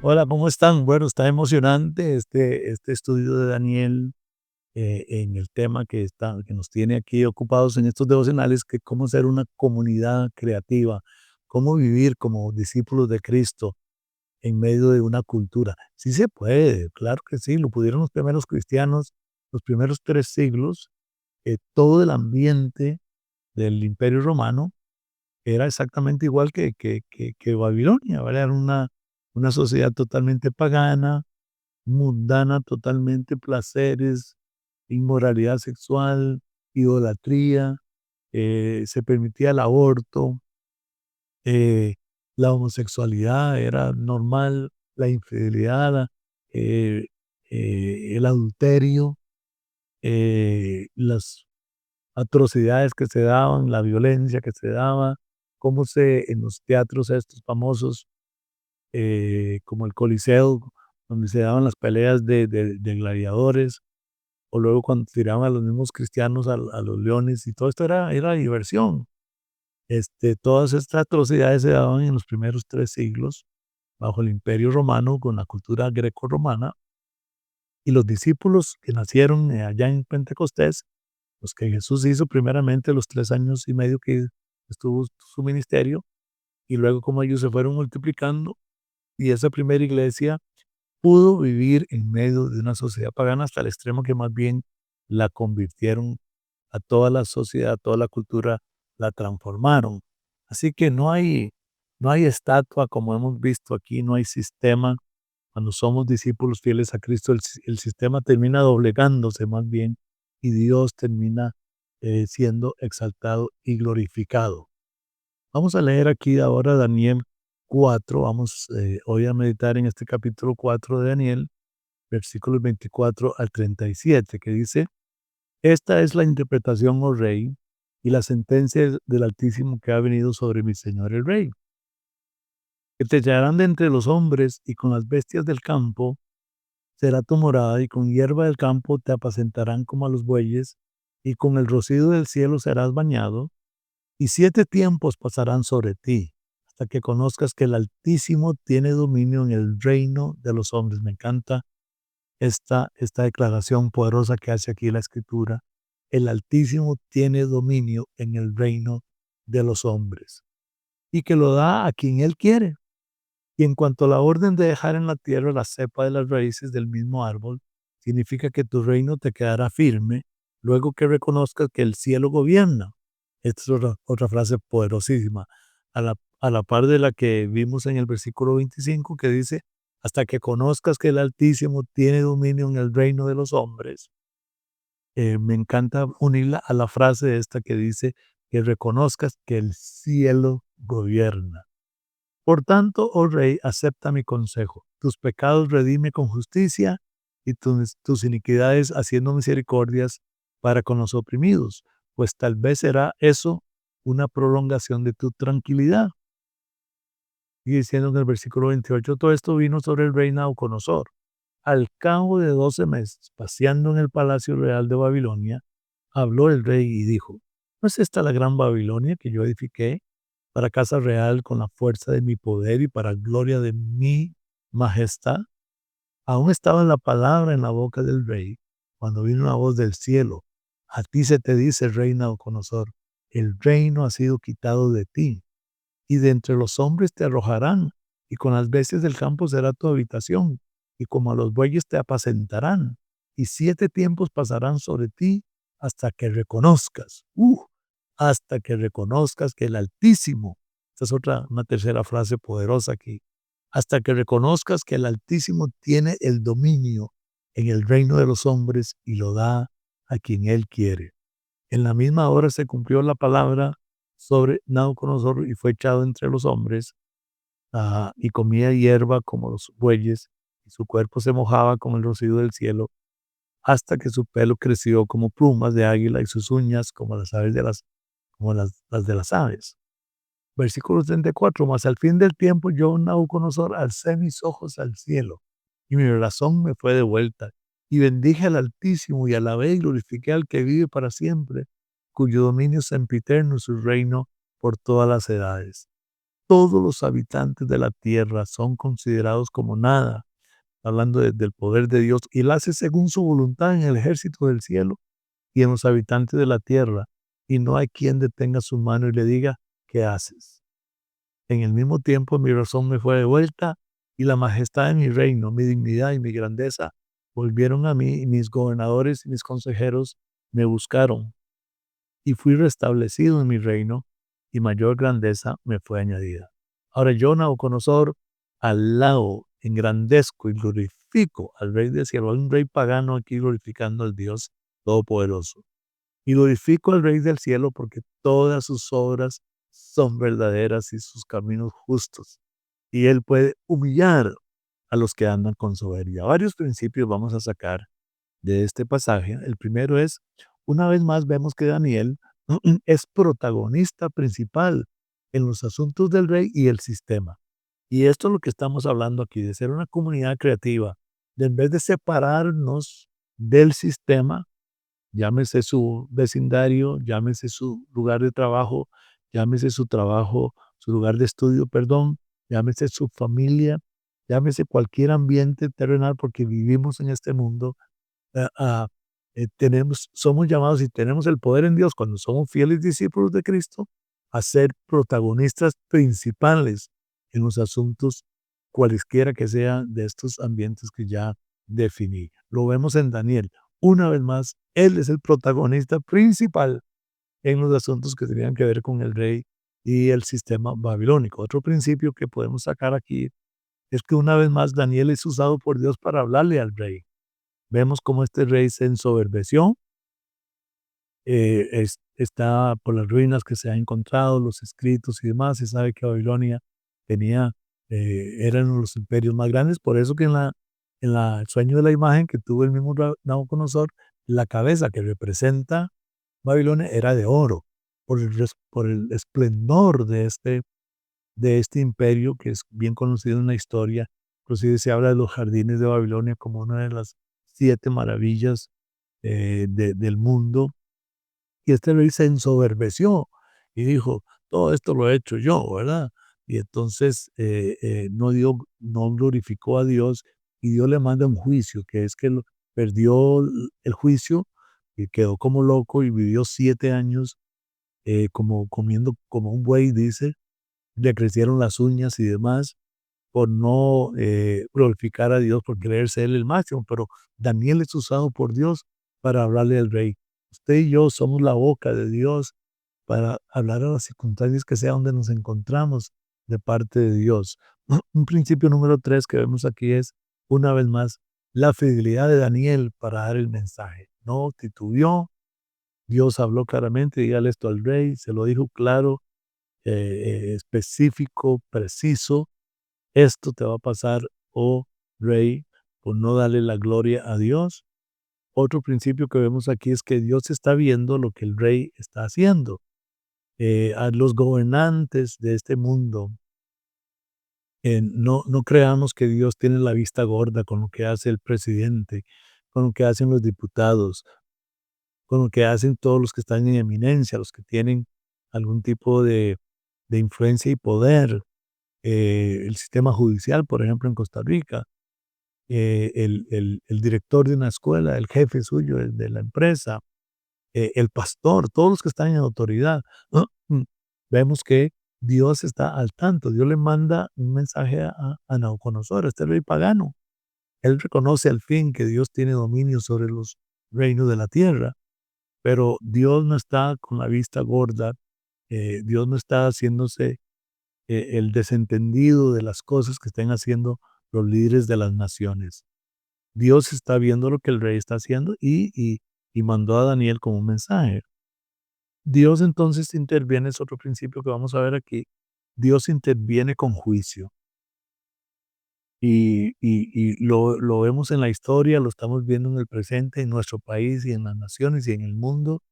Hola, ¿cómo están? Bueno, está emocionante este estudio de Daniel en el tema que nos tiene aquí ocupados en estos devocionales, que cómo ser una comunidad creativa, cómo vivir como discípulos de Cristo en medio de una cultura. Sí se puede, claro que sí, lo pudieron los primeros cristianos, los primeros 3 siglos, todo el ambiente del Imperio Romano era exactamente igual que Babilonia, ¿verdad? Era una sociedad totalmente pagana, mundana, totalmente placeres, inmoralidad sexual, idolatría, se permitía el aborto, eh, la homosexualidad era normal, la infidelidad, eh, el adulterio, las atrocidades que se daban, la violencia que se daba, cómo en los teatros estos famosos, como el Coliseo, donde se daban las peleas de gladiadores, o luego cuando tiraban a los mismos cristianos a los leones, y todo esto era diversión. Todas estas atrocidades se daban en los primeros 3 siglos bajo el Imperio Romano con la cultura greco-romana, y los discípulos que nacieron allá en Pentecostés, los que Jesús hizo primeramente los 3 años y medio que estuvo su ministerio, y luego como ellos se fueron multiplicando, y esa primera iglesia pudo vivir en medio de una sociedad pagana hasta el extremo que más bien la convirtieron a toda la sociedad, a toda la cultura, la transformaron. Así que no hay estatua como hemos visto aquí, no hay sistema. Cuando somos discípulos fieles a Cristo, el sistema termina doblegándose más bien y Dios termina siendo exaltado y glorificado. Vamos a leer aquí ahora Daniel 4. Vamos hoy a meditar en este capítulo 4 de Daniel, versículos 24 al 37, que dice: Esta es la interpretación, oh rey, y la sentencia del Altísimo que ha venido sobre mi señor el rey, que te echarán de entre los hombres, y con las bestias del campo será tu morada, y con hierba del campo te apacentarán como a los bueyes, y con el rocío del cielo serás bañado, y 7 tiempos pasarán sobre ti, hasta que conozcas que el Altísimo tiene dominio en el reino de los hombres. Me encanta esta declaración poderosa que hace aquí la Escritura. El Altísimo tiene dominio en el reino de los hombres, y que lo da a quien Él quiere. Y en cuanto a la orden de dejar en la tierra la cepa de las raíces del mismo árbol, significa que tu reino te quedará firme luego que reconozcas que el cielo gobierna. Esta es otra frase poderosísima, a la par de la que vimos en el versículo 25, que dice: hasta que conozcas que el Altísimo tiene dominio en el reino de los hombres. Me encanta unirla a la frase esta que dice que reconozcas que el cielo gobierna. Por tanto, oh rey, acepta mi consejo. Tus pecados redime con justicia, y tus iniquidades haciendo misericordias para con los oprimidos, pues tal vez será eso una prolongación de tu tranquilidad. Y diciendo en el versículo 28, todo esto vino sobre el rey Nabucodonosor. Al cabo de 12 meses, paseando en el palacio real de Babilonia, habló el rey y dijo: ¿No es esta la gran Babilonia que yo edifiqué para casa real con la fuerza de mi poder y para gloria de mi majestad? Aún estaba la palabra en la boca del rey cuando vino una voz del cielo: a ti se te dice, rey Nabucodonosor, el reino ha sido quitado de ti, y de entre los hombres te arrojarán, y con las bestias del campo será tu habitación, y como a los bueyes te apacentarán, y 7 tiempos pasarán sobre ti hasta que reconozcas, hasta que reconozcas que el Altísimo, esta es una tercera frase poderosa aquí, hasta que reconozcas que el Altísimo tiene el dominio en el reino de los hombres y lo da a quien Él quiere. En la misma hora se cumplió la palabra sobre Nabucodonosor y fue echado entre los hombres, y comía hierba como los bueyes, y su cuerpo se mojaba como el rocío del cielo, hasta que su pelo creció como plumas de águila y sus uñas como las aves como las de las aves. Versículo 34, mas al fin del tiempo yo, Nabucodonosor, alcé mis ojos al cielo, y mi razón me fue devuelta, y bendije al Altísimo, y alabé y glorifiqué al que vive para siempre, cuyo dominio es sempiterno y su reino por todas las edades. todos los habitantes de la tierra son considerados como nada, hablando del poder de Dios, y Él hace según su voluntad en el ejército del cielo y en los habitantes de la tierra, y no hay quien detenga su mano y le diga, ¿qué haces? En el mismo tiempo mi razón me fue devuelta y la majestad de mi reino, mi dignidad y mi grandeza volvieron a mí y mis gobernadores y mis consejeros me buscaron y fui restablecido en mi reino y mayor grandeza me fue añadida. Ahora yo, Nabucodonosor, alabo, engrandezco y glorifico al Rey del cielo. Hay un rey pagano aquí glorificando al Dios Todopoderoso. Y glorifico al Rey del cielo porque todas sus obras son verdaderas y sus caminos justos. Y Él puede humillar a los que andan con soberbia. Varios principios vamos a sacar de este pasaje. El primero es, una vez más vemos que Daniel es protagonista principal en los asuntos del rey y el sistema. Y esto es lo que estamos hablando aquí, de ser una comunidad creativa, de en vez de separarnos del sistema, llámese su vecindario, llámese su lugar de trabajo, llámese su trabajo, su lugar de estudio, perdón, llámese su familia, llámese cualquier ambiente terrenal, porque vivimos en este mundo, ah, ah, somos llamados y tenemos el poder en Dios cuando somos fieles discípulos de Cristo a ser protagonistas principales en los asuntos cualesquiera que sean de estos ambientes que ya definí. Lo vemos en Daniel. Una vez más, él es el protagonista principal en los asuntos que tenían que ver con el rey y el sistema babilónico. Otro principio que podemos sacar aquí es que una vez más Daniel es usado por Dios para hablarle al rey. Vemos cómo este rey se ensoberbeció, está por las ruinas que se han encontrado, los escritos y demás. Se sabe que Babilonia tenía, eran uno de los imperios más grandes, por eso que el sueño de la imagen que tuvo el mismo Nabucodonosor, la cabeza que representa Babilonia era de oro, por el esplendor de este imperio que es bien conocido en la historia. Inclusive se habla de los jardines de Babilonia como una de las 7 maravillas del mundo. Y este rey se ensoberbeció y dijo, todo esto lo he hecho yo, ¿verdad? Y entonces no glorificó a Dios y Dios le manda un juicio, que es que perdió el juicio y quedó como loco y vivió 7 años como comiendo como un buey, dice, le crecieron las uñas y demás por no glorificar a Dios, por creerse él el máximo, pero Daniel es usado por Dios para hablarle al rey. Usted y yo somos la boca de Dios para hablar a las circunstancias que sea donde nos encontramos de parte de Dios. Un principio número 3 que vemos aquí es, una vez más, la fidelidad de Daniel para dar el mensaje. No titubeó, Dios habló claramente, dígale esto al rey, se lo dijo claro, específico, preciso, esto te va a pasar, oh rey, por no darle la gloria a Dios. Otro principio que vemos aquí es que Dios está viendo lo que el rey está haciendo. A los gobernantes de este mundo, no creamos que Dios tiene la vista gorda con lo que hace el presidente, con lo que hacen los diputados, con lo que hacen todos los que están en eminencia, los que tienen algún tipo de influencia y poder. El sistema judicial, por ejemplo, en Costa Rica, el director de una escuela, el jefe suyo de la empresa, el pastor, todos los que están en autoridad. ¿No? Vemos que Dios está al tanto. Dios le manda un mensaje a Nabucodonosor, este rey pagano. Él reconoce al fin que Dios tiene dominio sobre los reinos de la tierra, pero Dios no está con la vista gorda, Dios no está haciéndose el desentendido de las cosas que estén haciendo los líderes de las naciones. Dios está viendo lo que el rey está haciendo y mandó a Daniel como un mensaje. Dios entonces interviene, es otro principio que vamos a ver aquí. Dios interviene con juicio. Y lo vemos en la historia, lo estamos viendo en el presente, en nuestro país y en las naciones y en el mundo.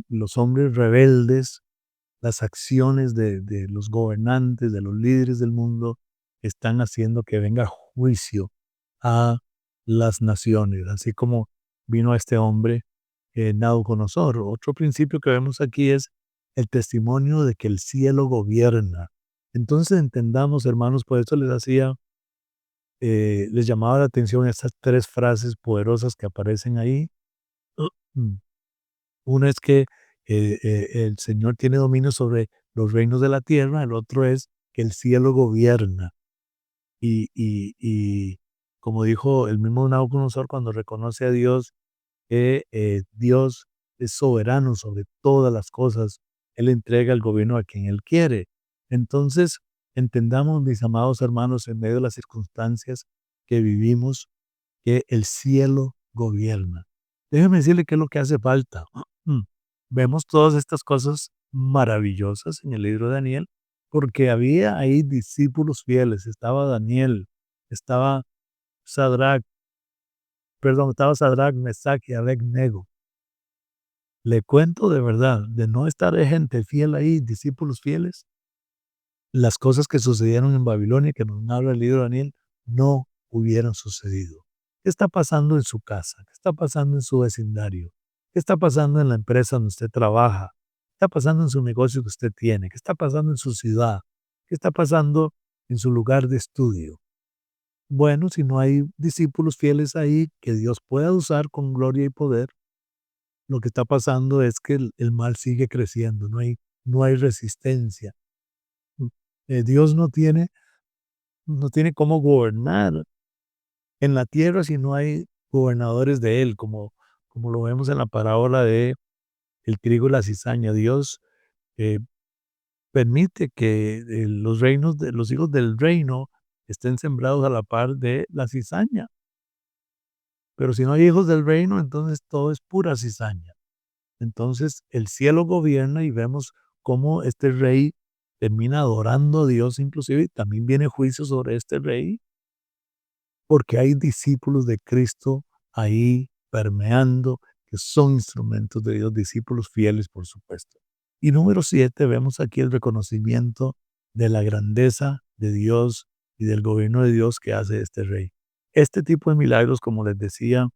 Los hombres rebeldes, las acciones de los gobernantes, de los líderes del mundo, están haciendo que venga juicio a las naciones, así como vino a este hombre Nabucodonosor. Otro principio que vemos aquí es el testimonio de que el cielo gobierna. Entonces entendamos, hermanos, por eso les llamaba la atención estas 3 frases poderosas que aparecen ahí. Mm. Una es que, el Señor tiene dominio sobre los reinos de la tierra, el otro es que el cielo gobierna. Y como dijo el mismo Nabucodonosor cuando reconoce a Dios, que, Dios es soberano sobre todas las cosas. Él entrega el gobierno a quien Él quiere. Entonces, entendamos, mis amados hermanos, en medio de las circunstancias que vivimos, que el cielo gobierna. Déjeme decirle qué es lo que hace falta. Vemos todas estas cosas maravillosas en el libro de Daniel, porque había ahí discípulos fieles. Estaba Daniel, estaba Sadrach, estaba Sadrach, Mesach y Abednego. Le cuento de verdad, de no estar de gente fiel ahí, discípulos fieles, las cosas que sucedieron en Babilonia, que nos habla el libro de Daniel, no hubieran sucedido. ¿Qué está pasando en su casa? ¿Qué está pasando en su vecindario? ¿Qué está pasando en la empresa donde usted trabaja? ¿Qué está pasando en su negocio que usted tiene? ¿Qué está pasando en su ciudad? ¿Qué está pasando en su lugar de estudio? Bueno, si no hay discípulos fieles ahí que Dios pueda usar con gloria y poder, lo que está pasando es que el mal sigue creciendo, no hay resistencia. Mm, Dios no tiene cómo gobernar en la tierra si no hay gobernadores de él, como lo vemos en la parábola de el trigo y la cizaña. Dios eh, permite que los hijos del reino estén sembrados a la par de la cizaña. Pero si no hay hijos del reino, entonces todo es pura cizaña. Entonces el cielo gobierna y vemos cómo este rey termina adorando a Dios inclusive, y también viene juicio sobre este rey, porque hay discípulos de Cristo ahí permeando, que son instrumentos de Dios, discípulos fieles, por supuesto. Y número 7, vemos aquí el reconocimiento de la grandeza de Dios y del gobierno de Dios que hace este rey. Este tipo de milagros, como les decía,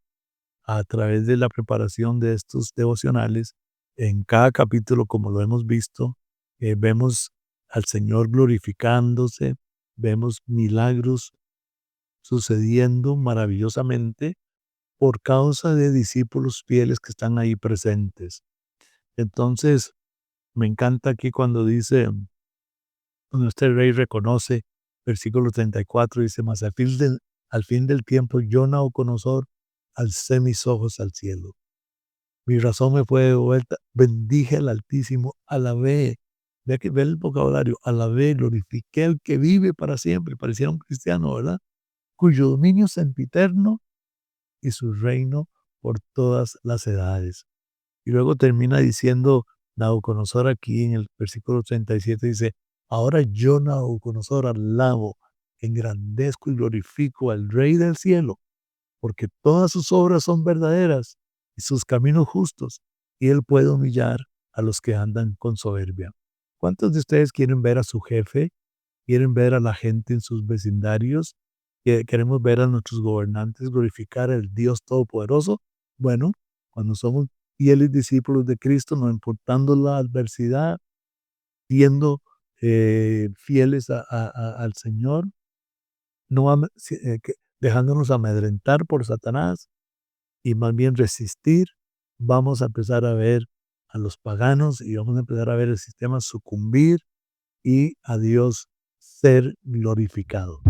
a través de la preparación de estos devocionales, en cada capítulo, como lo hemos visto, vemos al Señor glorificándose, vemos milagros sucediendo maravillosamente por causa de discípulos fieles que están ahí presentes. Entonces, me encanta aquí cuando dice, cuando este rey reconoce, versículo 34, dice, mas al fin del tiempo, yo, Nabucodonosor, alcé mis ojos al cielo. Mi razón me fue devuelta, bendije al Altísimo, alabé, ve el vocabulario, alabé, glorifiqué al que vive para siempre, pareciera un cristiano, ¿verdad? Cuyo dominio es sempiterno y su reino por todas las edades. Y luego termina diciendo Nabucodonosor aquí en el versículo 37, dice, ahora yo, Nabucodonosor, alabo, engrandezco y glorifico al Rey del cielo, porque todas sus obras son verdaderas y sus caminos justos, y él puede humillar a los que andan con soberbia. ¿Cuántos de ustedes quieren ver a su jefe? ¿Quieren ver a la gente en sus vecindarios? ¿Queremos ver a nuestros gobernantes glorificar al Dios Todopoderoso? Bueno, cuando somos fieles discípulos de Cristo, no importando la adversidad, siendo fieles al Señor, no dejándonos amedrentar por Satanás, y más bien resistir, vamos a empezar a ver a los paganos y vamos a empezar a ver el sistema sucumbir y a Dios ser glorificado.